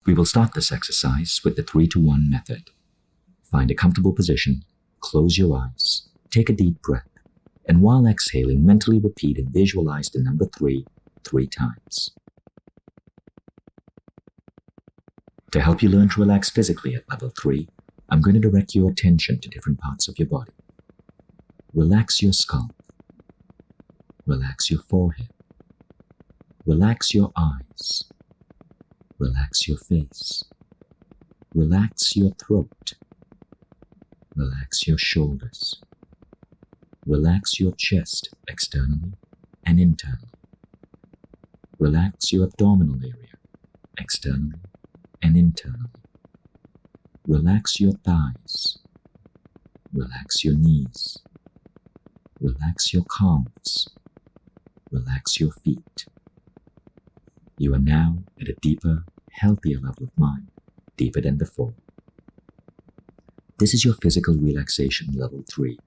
We will start this exercise with the 3-to-1 method. Find a comfortable position, close your eyes, take a deep breath, and while exhaling, mentally repeat and visualize the number 3 times. To help you learn to relax physically at level 3, I'm going to direct your attention to different parts of your body. Relax your scalp. Relax your forehead. Relax your eyes. Relax your face. Relax your throat. Relax your shoulders. Relax your chest externally and internally. Relax your abdominal area externally and internally. Relax your thighs. Relax your knees. Relax your calves. Relax your feet. You are now at a deeper, healthier level of mind, deeper than before. This is your physical relaxation level 3.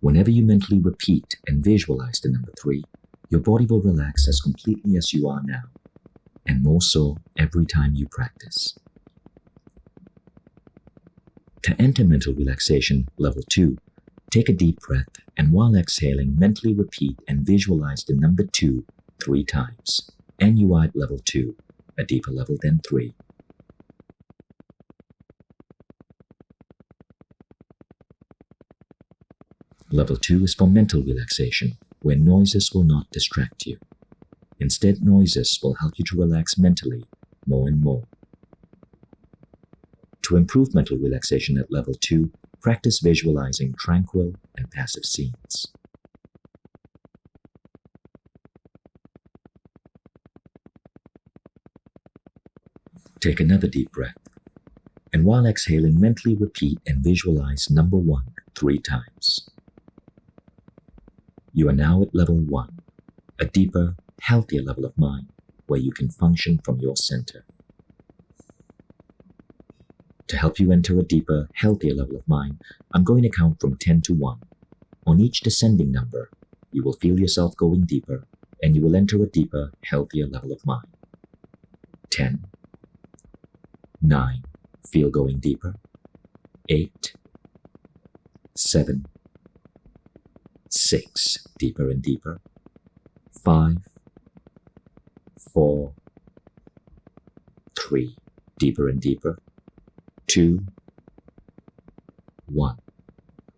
Whenever you mentally repeat and visualize the number 3, your body will relax as completely as you are now, and more so every time you practice. To enter mental relaxation level 2, take a deep breath and while exhaling, mentally repeat and visualize the number 2 3 times, and you are at level 2, a deeper level than 3. Level 2 is for mental relaxation, where noises will not distract you. Instead, noises will help you to relax mentally more and more. To improve mental relaxation at level 2, practice visualizing tranquil and passive scenes. Take another deep breath, and while exhaling, mentally repeat and visualize number 1 3 times. You are now at level 1, a deeper, healthier level of mind where you can function from your center. To help you enter a deeper, healthier level of mind, I'm going to count from 10 to 1. On each descending number, you will feel yourself going deeper, and you will enter a deeper, healthier level of mind. 10, 9, feel going deeper. 8, 7, 6, deeper and deeper. 5, 4, 3, deeper and deeper. 2, 1.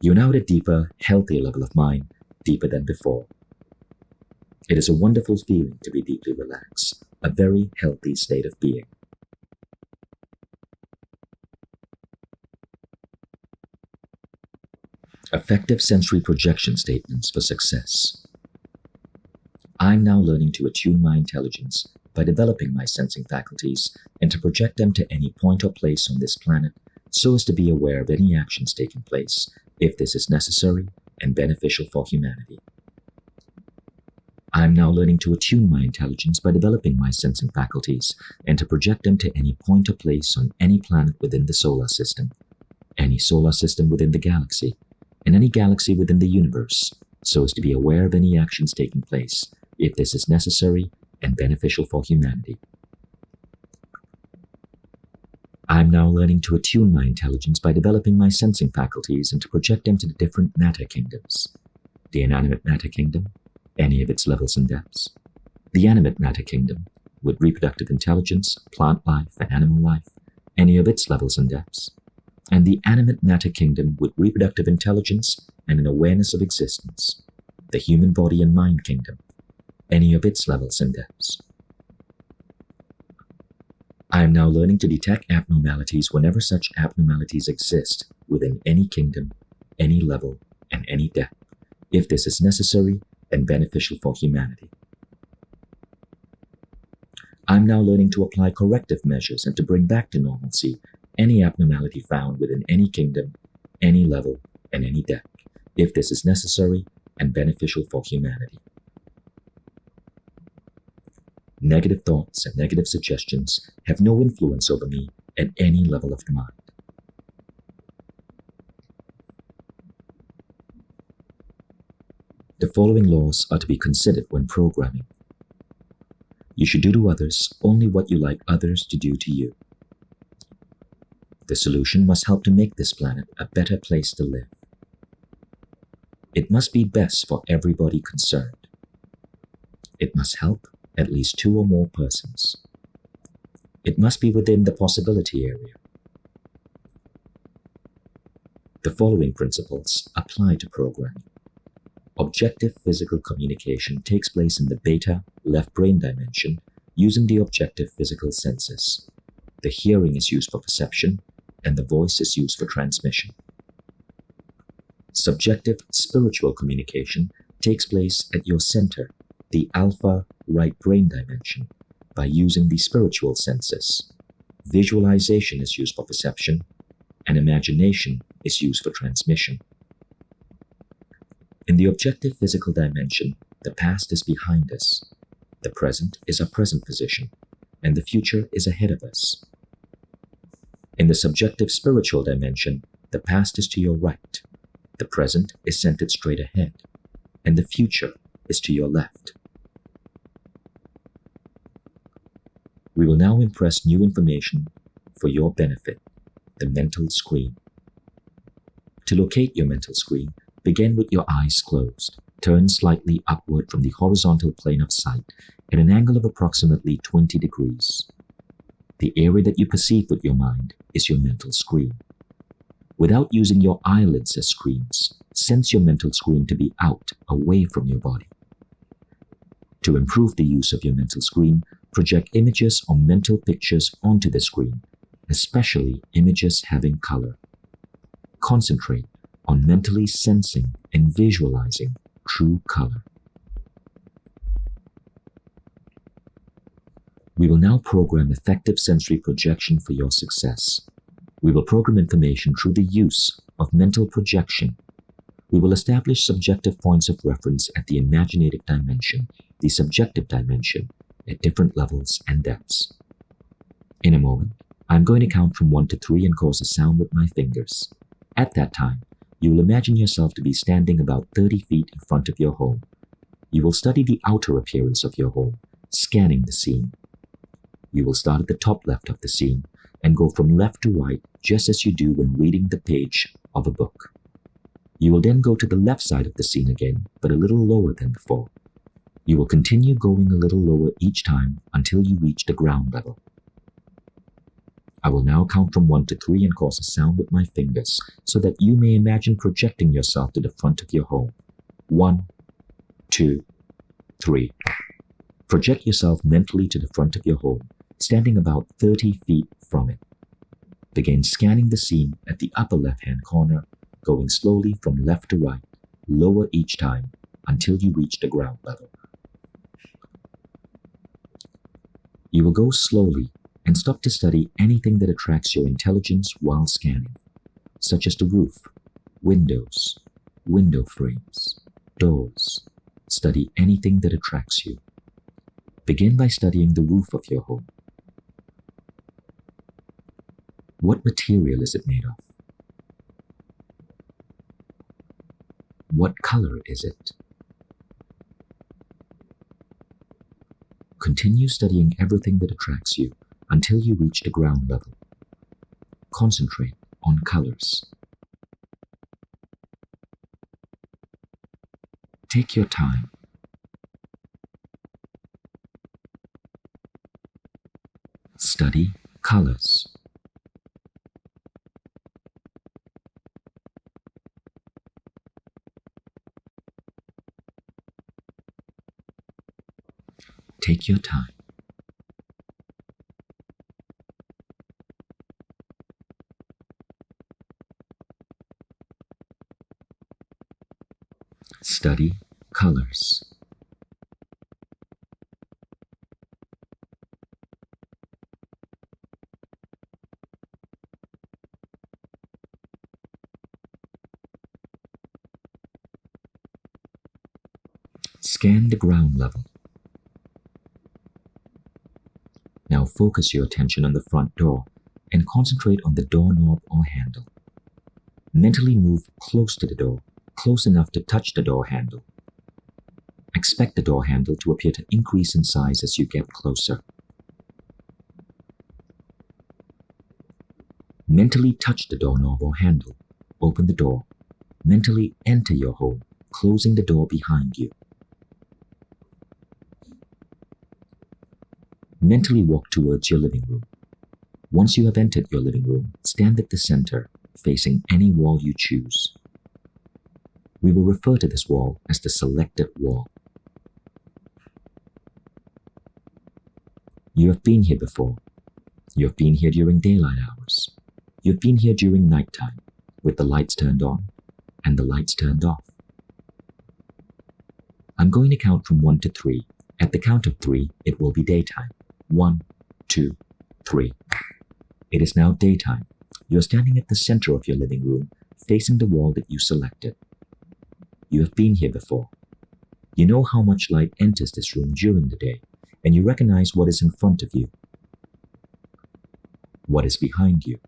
You're now at a deeper, healthier level of mind, deeper than before. It is a wonderful feeling to be deeply relaxed, a very healthy state of being. Effective sensory projection statements for success. I'm now learning to attune my intelligence by developing my sensing faculties and to project them to any point or place on this planet so as to be aware of any actions taking place if this is necessary and beneficial for humanity. I'm now learning to attune my intelligence by developing my sensing faculties and to project them to any point or place on any planet within the solar system, any solar system within the galaxy, and any galaxy within the universe so as to be aware of any actions taking place if this is necessary and beneficial for humanity. I'm now learning to attune my intelligence by developing my sensing faculties and to project them to the different matter kingdoms. The inanimate matter kingdom, any of its levels and depths. The animate matter kingdom, with reproductive intelligence, plant life, and animal life, any of its levels and depths. And the animate matter kingdom with reproductive intelligence and an awareness of existence. The human body and mind kingdom, any of its levels and depths. I am now learning to detect abnormalities whenever such abnormalities exist within any kingdom, any level, and any depth, if this is necessary and beneficial for humanity. I'm now learning to apply corrective measures and to bring back to normalcy any abnormality found within any kingdom, any level, and any depth, if this is necessary and beneficial for humanity. Negative thoughts and negative suggestions have no influence over me at any level of the mind. The following laws are to be considered when programming. You should do to others only what you like others to do to you. The solution must help to make this planet a better place to live. It must be best for everybody concerned. It must help at least 2 or more persons. It must be within the possibility area. The following principles apply to programming. Objective physical communication takes place in the beta, left brain dimension using the objective physical senses. The hearing is used for perception, and the voice is used for transmission. Subjective spiritual communication takes place at your center, the alpha right brain dimension, by using the spiritual senses. Visualization is used for perception, and imagination is used for transmission. In the objective physical dimension, the past is behind us, the present is our present position, and the future is ahead of us. In the subjective spiritual dimension, the past is to your right, the present is centered straight ahead, and the future is to your left. We will now impress new information for your benefit, the mental screen. To locate your mental screen, begin with your eyes closed. Turn slightly upward from the horizontal plane of sight at an angle of approximately 20 degrees. The area that you perceive with your mind is your mental screen. Without using your eyelids as screens, sense your mental screen to be out, away from your body. To improve the use of your mental screen, project images or mental pictures onto the screen, especially images having color. Concentrate on mentally sensing and visualizing true color. We will now program effective sensory projection for your success. We will program information through the use of mental projection. We will establish subjective points of reference at the imaginative dimension, the subjective dimension, at different levels and depths. In a moment, I'm going to count from 1 to 3 and cause a sound with my fingers. At that time, you will imagine yourself to be standing about 30 feet in front of your home. You will study the outer appearance of your home, scanning the scene. You will start at the top left of the scene and go from left to right just as you do when reading the page of a book. You will then go to the left side of the scene again, but a little lower than before. You will continue going a little lower each time until you reach the ground level. I will now count from 1 to 3 and cause a sound with my fingers so that you may imagine projecting yourself to the front of your home. 1, 2, 3. Project yourself mentally to the front of your home, standing about 30 feet from it. Begin scanning the scene at the upper left-hand corner, going slowly from left to right, lower each time until you reach the ground level. You will go slowly and stop to study anything that attracts your intelligence while scanning, such as the roof, windows, window frames, doors. Study anything that attracts you. Begin by studying the roof of your home. What material is it made of? What color is it? Continue studying everything that attracts you until you reach the ground level. Concentrate on colors. Take your time. Study colors. Take your time. Study colors. Scan the ground level. Now focus your attention on the front door and concentrate on the doorknob or handle. Mentally move close to the door, close enough to touch the door handle. Expect the door handle to appear to increase in size as you get closer. Mentally touch the doorknob or handle. Open the door. Mentally enter your home, closing the door behind you. Mentally walk towards your living room. Once you have entered your living room, stand at the center, facing any wall you choose. We will refer to this wall as the selected wall. You have been here before. You have been here during daylight hours. You have been here during nighttime, with the lights turned on and the lights turned off. I'm going to count from 1 to 3. At the count of 3, it will be daytime. 1, 2, 3. It is now daytime. You are standing at the center of your living room, facing the wall that you selected. You have been here before. You know how much light enters this room during the day, and you recognize what is in front of you. What is behind you?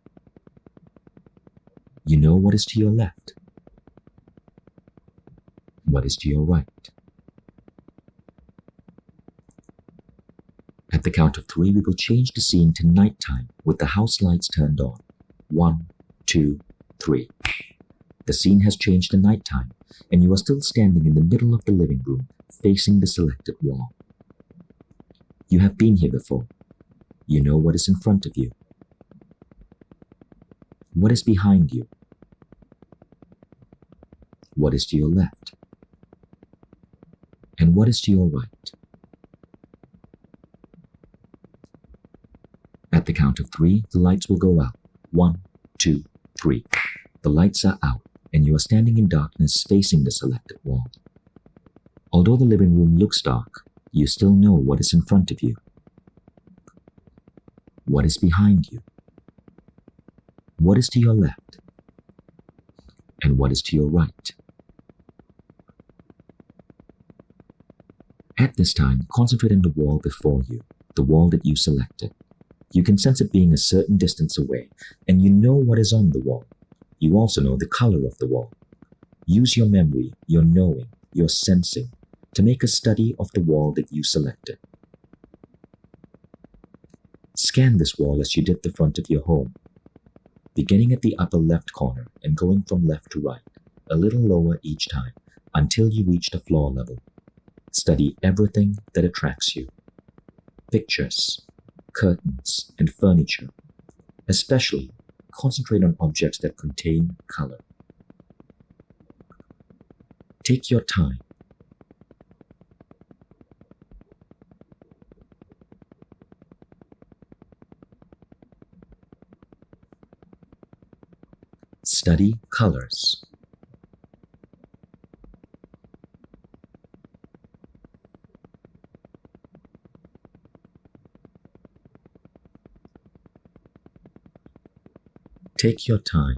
You know what is to your left. What is to your right? At the count of 3, we will change the scene to nighttime with the house lights turned on. 1, 2, 3. The scene has changed to nighttime, and you are still standing in the middle of the living room, facing the selected wall. You have been here before. You know what is in front of you. What is behind you? What is to your left? And what is to your right? At the count of 3, the lights will go out. 1, 2, 3. The lights are out, and you are standing in darkness facing the selected wall. Although the living room looks dark, you still know what is in front of you. What is behind you? What is to your left? And what is to your right? At this time, concentrate on the wall before you, the wall that you selected. You can sense it being a certain distance away, and you know what is on the wall. You also know the color of the wall. Use your memory, your knowing, your sensing, to make a study of the wall that you selected. Scan this wall as you did the front of your home, beginning at the upper left corner and going from left to right, a little lower each time, until you reach the floor level. Study everything that attracts you. Pictures, curtains, and furniture. Especially, concentrate on objects that contain color. Take your time. Study colors. Take your time.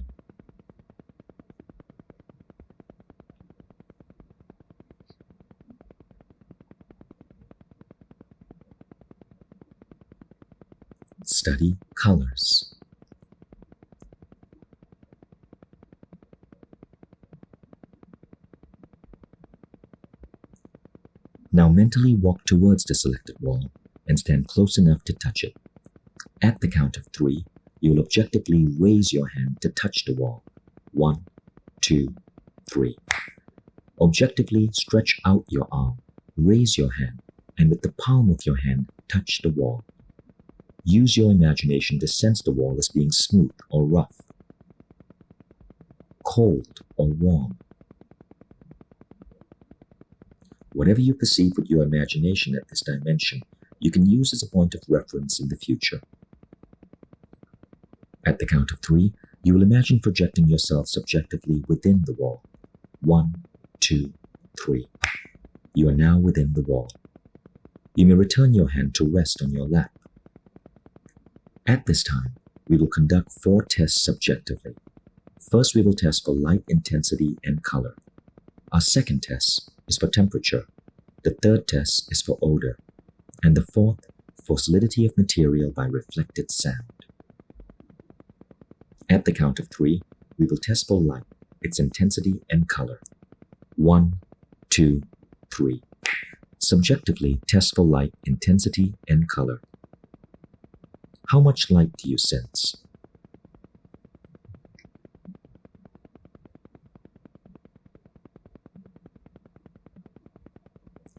Study colors. Now mentally walk towards the selected wall and stand close enough to touch it. At the count of 3, you will objectively raise your hand to touch the wall. 1, 2, 3. Objectively stretch out your arm, raise your hand, and with the palm of your hand, touch the wall. Use your imagination to sense the wall as being smooth or rough, cold or warm. Whatever you perceive with your imagination at this dimension, you can use as a point of reference in the future. At the count of 3, you will imagine projecting yourself subjectively within the wall. 1, 2, 3. You are now within the wall. You may return your hand to rest on your lap. At this time, we will conduct 4 tests subjectively. First, we will test for light intensity and color. Our second test is for temperature. The third test is for odor. And the fourth, for solidity of material by reflected sound. At the count of 3, we will test for light, its intensity and color. 1, 2, 3. Subjectively, test for light intensity and color. How much light do you sense?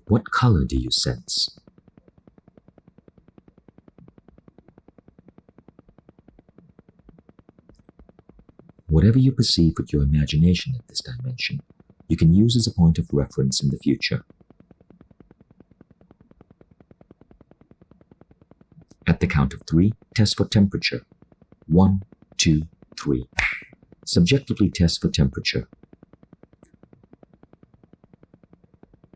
What color do you sense? Whatever you perceive with your imagination at this dimension, you can use as a point of reference in the future. At the count of 3, test for temperature. 1, 2, 3. Subjectively test for temperature.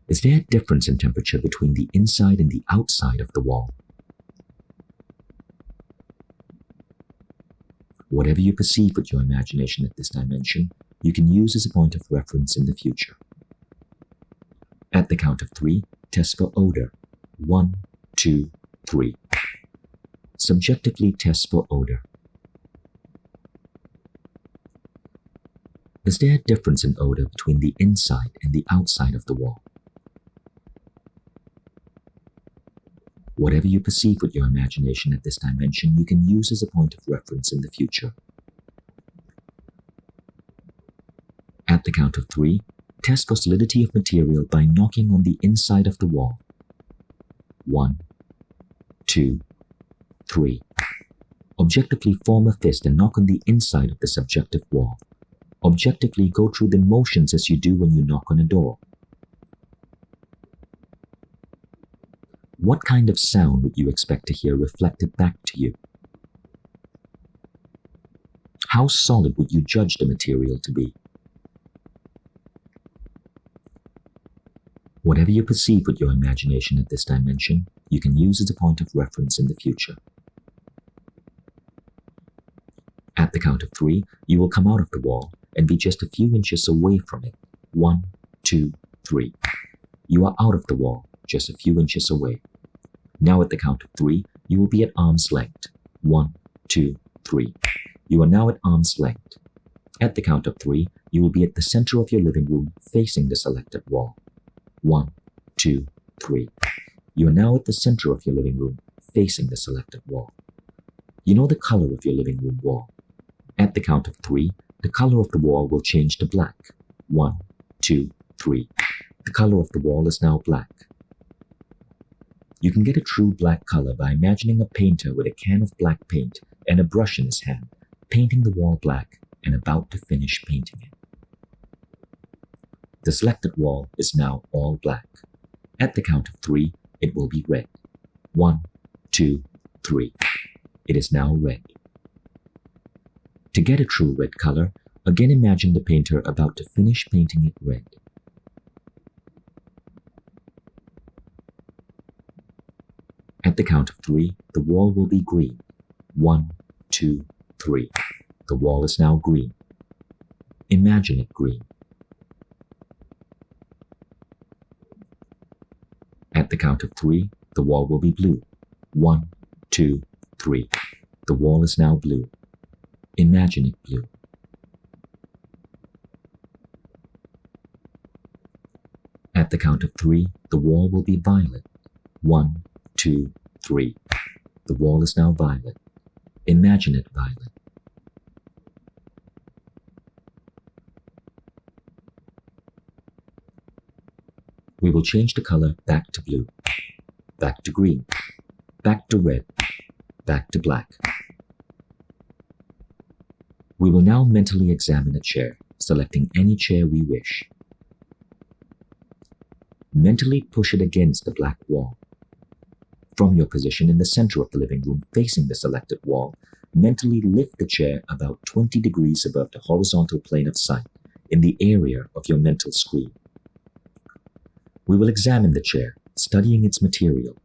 Is there a difference in temperature between the inside and the outside of the wall? Whatever you perceive with your imagination at this dimension, you can use as a point of reference in the future. At the count of 3, test for odor. 1, 2, 3. Subjectively test for odor. Is there a difference in odor between the inside and the outside of the wall? Whatever you perceive with your imagination at this dimension, you can use as a point of reference in the future. At the count of 3, test for solidity of material by knocking on the inside of the wall. 1, 2, 3. Objectively form a fist and knock on the inside of the subjective wall. Objectively go through the motions as you do when you knock on a door. What kind of sound would you expect to hear reflected back to you? How solid would you judge the material to be? Whatever you perceive with your imagination at this dimension, you can use as a point of reference in the future. At the count of 3, you will come out of the wall and be just a few inches away from it. 1, 2, 3. You are out of the wall, just a few inches away. Now at the count of 3, you will be at arm's length. 1, 2, 3. You are now at arm's length. At the count of 3, you will be at the center of your living room facing the selected wall. 1, 2, 3. You are now at the center of your living room facing the selected wall. You know the color of your living room wall. At the count of 3, the color of the wall will change to black. 1, 2, 3. The color of the wall is now black. You can get a true black color by imagining a painter with a can of black paint and a brush in his hand, painting the wall black and about to finish painting it. The selected wall is now all black. At the count of 3, it will be red. 1, 2, 3. It is now red. To get a true red color, again imagine the painter about to finish painting it red. At the count of 3, the wall will be green. 1, 2, 3. The wall is now green. Imagine it green. At the count of 3, the wall will be blue. 1, 2, 3. The wall is now blue. Imagine it blue. At the count of 3, the wall will be violet. 1, 2, 3. The wall is now violet. Imagine it violet. We will change the color back to blue, back to green, back to red, back to black. We will now mentally examine a chair, selecting any chair we wish. Mentally push it against the black wall. From your position in the center of the living room facing the selected wall, mentally lift the chair about 20 degrees above the horizontal plane of sight in the area of your mental screen. We will examine the chair, studying its material,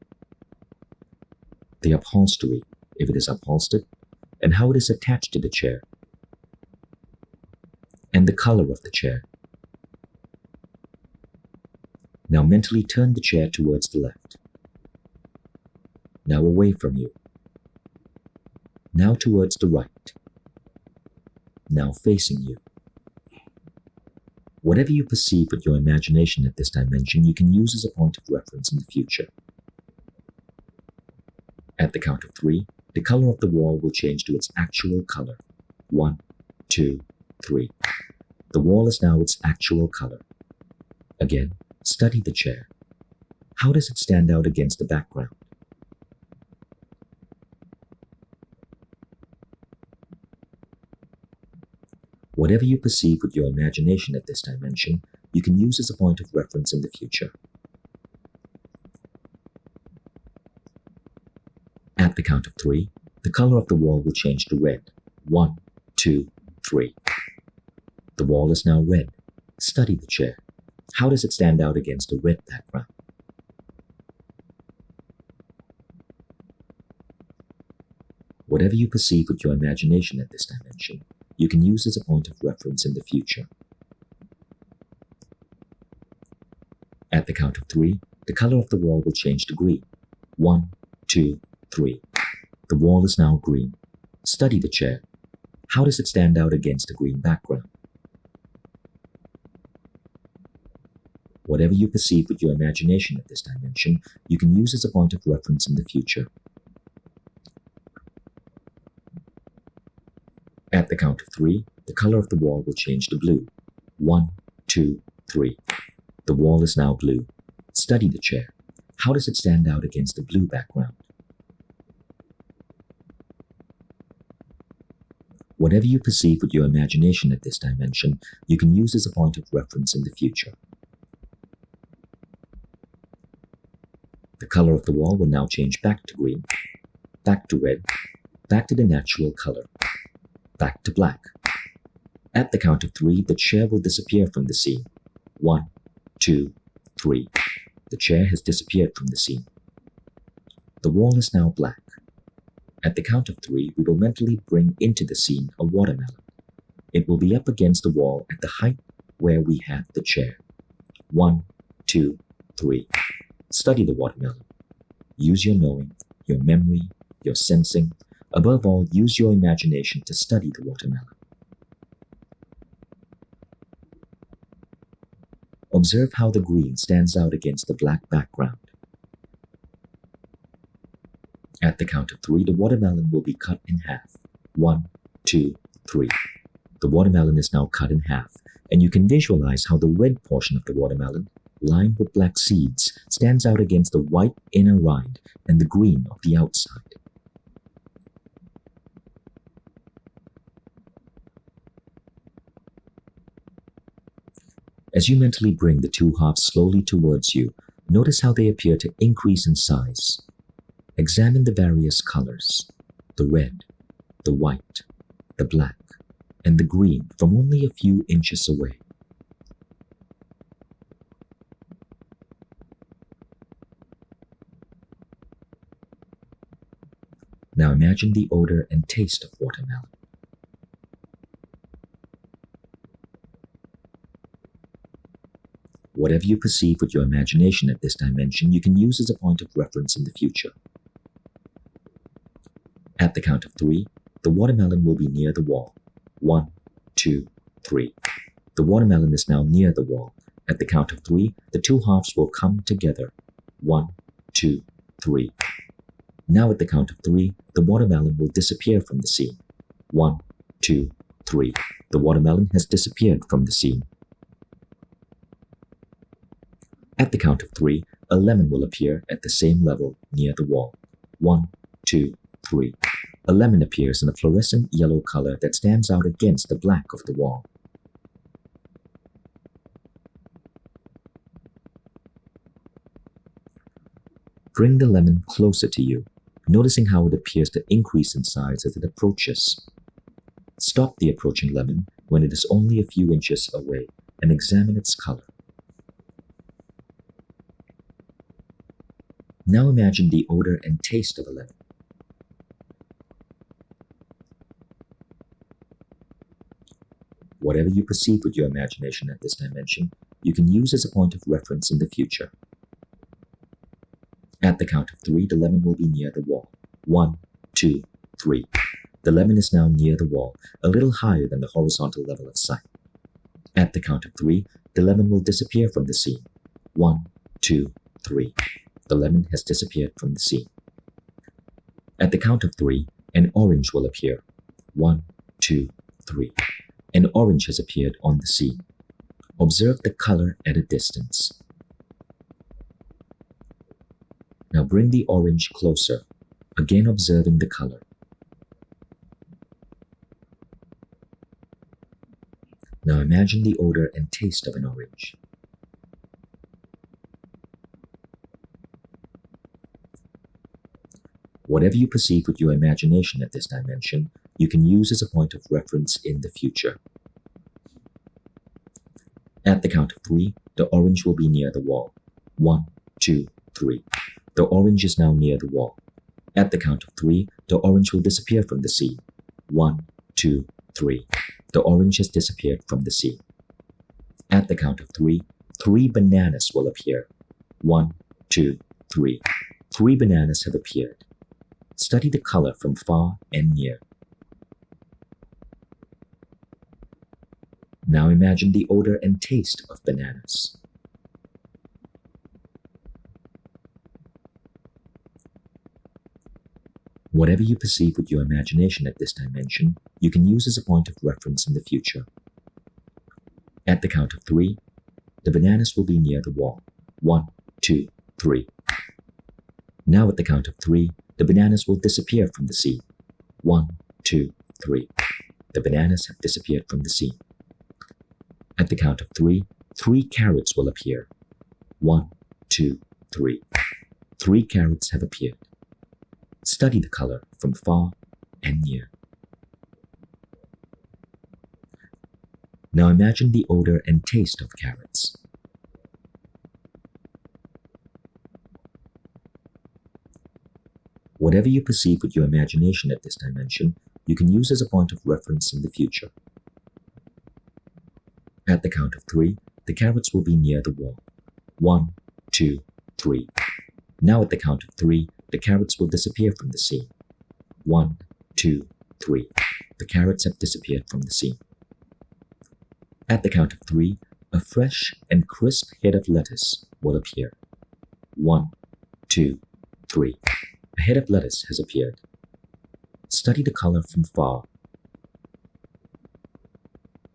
the upholstery, if it is upholstered, and how it is attached to the chair, and the color of the chair. Now mentally turn the chair towards the left. Now away from you. Now towards the right. Now facing you. Whatever you perceive with your imagination at this dimension, you can use as a point of reference in the future. At the count of 3, the color of the wall will change to its actual color. 1, 2, 3. The wall is now its actual color. Again, study the chair. How does it stand out against the background? Whatever you perceive with your imagination at this dimension, you can use as a point of reference in the future. At the count of 3, the color of the wall will change to red. 1, 2, 3. The wall is now red. Study the chair. How does it stand out against a red background? Whatever you perceive with your imagination at this dimension, you can use as a point of reference in the future. At the count of 3, the color of the wall will change to green. 1, 2, 3. The wall is now green. Study the chair. How does it stand out against a green background? Whatever you perceive with your imagination at this dimension, you can use as a point of reference in the future. At the count of 3, the color of the wall will change to blue. 1, 2, 3. The wall is now blue. Study the chair. How does it stand out against a blue background? Whatever you perceive with your imagination at this dimension, you can use as a point of reference in the future. The color of the wall will now change back to green, back to red, back to the natural color, back to black. At the count of 3, the chair will disappear from the scene. 1, 2, 3. The chair has disappeared from the scene. The wall is now black. At the count of 3, we will mentally bring into the scene a watermelon. It will be up against the wall at the height where we have the chair. 1, 2, 3. Study the watermelon. Use your knowing, your memory, your sensing. Above all, use your imagination to study the watermelon. Observe how the green stands out against the black background. At the count of 3, the watermelon will be cut in half. 1, 2, 3. The watermelon is now cut in half, and you can visualize how the red portion of the watermelon, lined with black seeds, stands out against the white inner rind and the green of the outside. As you mentally bring the two halves slowly towards you, notice how they appear to increase in size. Examine the various colors, the red, the white, the black, and the green from only a few inches away. Now imagine the odor and taste of watermelon. Whatever you perceive with your imagination at this dimension, you can use as a point of reference in the future. At the count of 3, the watermelon will be near the wall. 1, 2, 3. The watermelon is now near the wall. At the count of 3, the two halves will come together. 1, 2, 3. Now at the count of 3, the watermelon will disappear from the scene. 1, 2, 3. The watermelon has disappeared from the scene. At the count of 3, a lemon will appear at the same level near the wall. 1, 2, 3. A lemon appears in a fluorescent yellow color that stands out against the black of the wall. Bring the lemon closer to you, noticing how it appears to increase in size as it approaches. Stop the approaching lemon when it is only a few inches away and examine its color. Now imagine the odor and taste of a lemon. Whatever you perceive with your imagination at this dimension, you can use as a point of reference in the future. At the count of 3, the lemon will be near the wall. 1, 2, 3. The lemon is now near the wall, a little higher than the horizontal level of sight. At the count of 3, the lemon will disappear from the scene. 1, 2, 3. The lemon has disappeared from the scene. At the count of 3, an orange will appear. 1, 2, 3. An orange has appeared on the scene. Observe the color at a distance. Now bring the orange closer, again observing the color. Now imagine the odor and taste of an orange. Whatever you perceive with your imagination at this dimension, you can use as a point of reference in the future. At the count of 3, the orange will be near the wall. 1, 2, 3. The orange is now near the wall. At the count of 3, the orange will disappear from the scene. 1, 2, 3. The orange has disappeared from the scene. At the count of 3, 3 bananas will appear. 1, 2, 3. 3 bananas have appeared. Study the color from far and near. Now imagine the odor and taste of bananas. Whatever you perceive with your imagination at this dimension, you can use as a point of reference in the future. At the count of 3, the bananas will be near the wall. 1, 2, 3. Now at the count of 3, the bananas will disappear from the scene. 1, 2, 3. The bananas have disappeared from the scene. At the count of 3, 3 carrots will appear. 1, 2, 3. 3 carrots have appeared. Study the color from far and near. Now imagine the odor and taste of carrots. Whatever you perceive with your imagination at this dimension, you can use as a point of reference in the future. At the count of 3, the carrots will be near the wall. 1, 2, 3. Now at the count of 3, the carrots will disappear from the scene. 1, 2, 3. The carrots have disappeared from the scene. At the count of 3, a fresh and crisp head of lettuce will appear. 1, 2, 3. A head of lettuce has appeared. Study the color from far.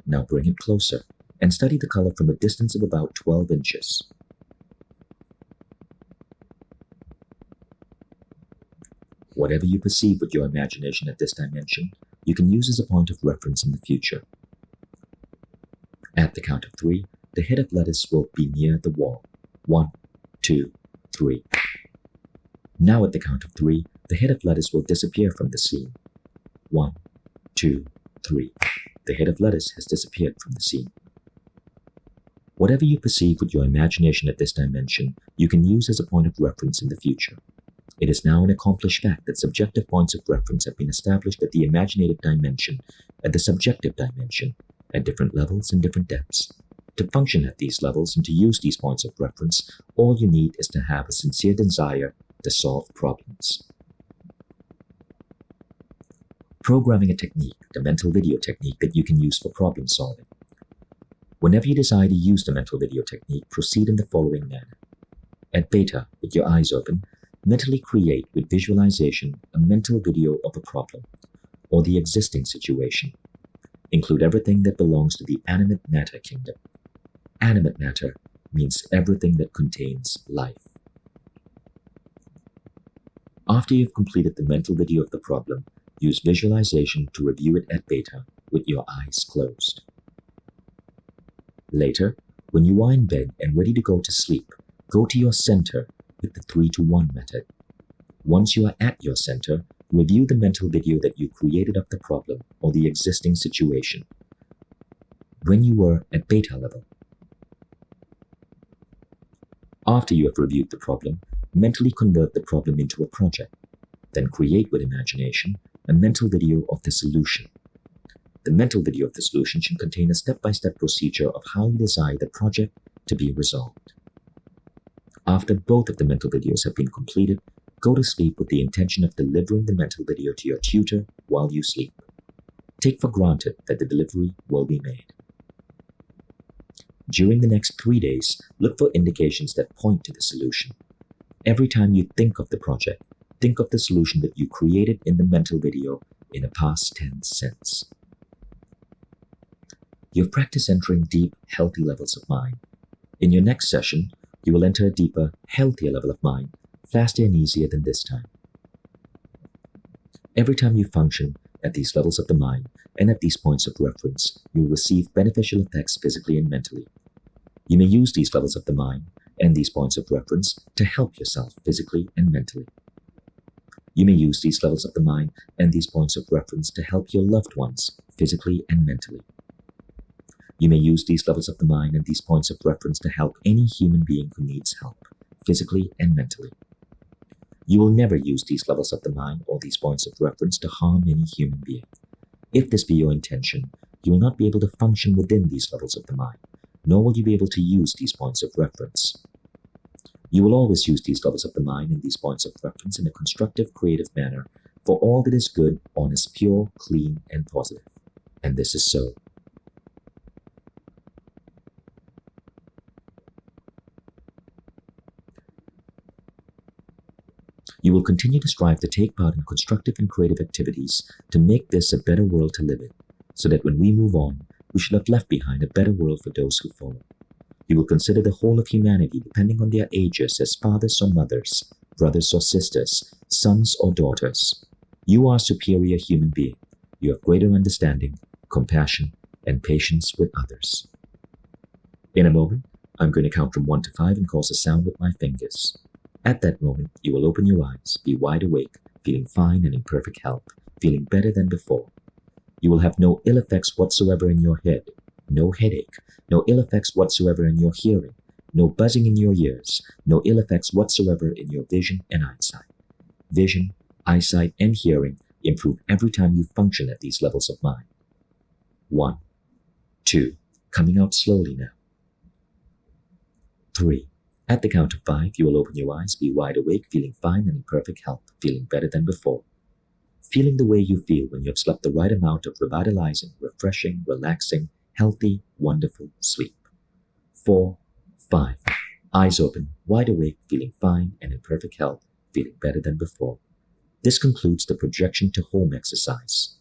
Now bring it closer and study the color from a distance of about 12 inches. Whatever you perceive with your imagination at this dimension, you can use as a point of reference in the future. At the count of 3, the head of lettuce will be near the wall. 1, 2, 3. Now at the count of 3, the head of lettuce will disappear from the scene. 1, 2, 3. The head of lettuce has disappeared from the scene. Whatever you perceive with your imagination at this dimension, you can use as a point of reference in the future. It is now an accomplished fact that subjective points of reference have been established at the imaginative dimension and the subjective dimension at different levels and different depths. To function at these levels and to use these points of reference, all you need is to have a sincere desire to solve problems. Programming a technique, the mental video technique that you can use for problem solving. Whenever you decide to use the mental video technique, proceed in the following manner. At beta, with your eyes open, mentally create with visualization a mental video of a problem or the existing situation. Include everything that belongs to the animate matter kingdom. Animate matter means everything that contains life. After you've completed the mental video of the problem, use visualization to review it at beta with your eyes closed. Later, when you are in bed and ready to go to sleep, go to your center with the 3-to-1 method. Once you are at your center, review the mental video that you created of the problem or the existing situation when you were at beta level. After you have reviewed the problem, mentally convert the problem into a project. Then create with imagination a mental video of the solution. The mental video of the solution should contain a step-by-step procedure of how you desire the project to be resolved. After both of the mental videos have been completed, go to sleep with the intention of delivering the mental video to your tutor while you sleep. Take for granted that the delivery will be made. During the next 3 days, look for indications that point to the solution. Every time you think of the project, think of the solution that you created in the mental video in a past tense sense. You've practiced entering deep, healthy levels of mind. In your next session, you will enter a deeper, healthier level of mind, faster and easier than this time. Every time you function at these levels of the mind and at these points of reference, you will receive beneficial effects physically and mentally. You may use these levels of the mind and these points of reference to help yourself physically and mentally. You may use these levels of the mind and these points of reference to help your loved ones physically and mentally. You may use these levels of the mind and these points of reference to help any human being who needs help physically and mentally. You will never use these levels of the mind or these points of reference to harm any human being. If this be your intention, you will not be able to function within these levels of the mind, nor will you be able to use these points of reference. You will always use these levels of the mind and these points of reference in a constructive, creative manner for all that is good, honest, pure, clean, and positive. And this is so. You will continue to strive to take part in constructive and creative activities to make this a better world to live in, so that when we move on, we shall have left behind a better world for those who follow. You will consider the whole of humanity, depending on their ages, as fathers or mothers, brothers or sisters, sons or daughters. You are a superior human being. You have greater understanding, compassion, and patience with others. In a moment, I'm going to count from 1 to 5 and cause a sound with my fingers. At that moment, you will open your eyes, be wide awake, feeling fine and in perfect health, feeling better than before. You will have no ill effects whatsoever in your head, no headache, no ill effects whatsoever in your hearing, no buzzing in your ears, no ill effects whatsoever in your vision and eyesight. Vision, eyesight, and hearing improve every time you function at these levels of mind. 1, 2, coming out slowly now. 3. At the count of 5, you will open your eyes, be wide awake, feeling fine and in perfect health, feeling better than before. Feeling the way you feel when you have slept the right amount of revitalizing, refreshing, relaxing, healthy, wonderful sleep. 4, 5. Eyes open, wide awake, feeling fine and in perfect health, feeling better than before. This concludes the projection to home exercise.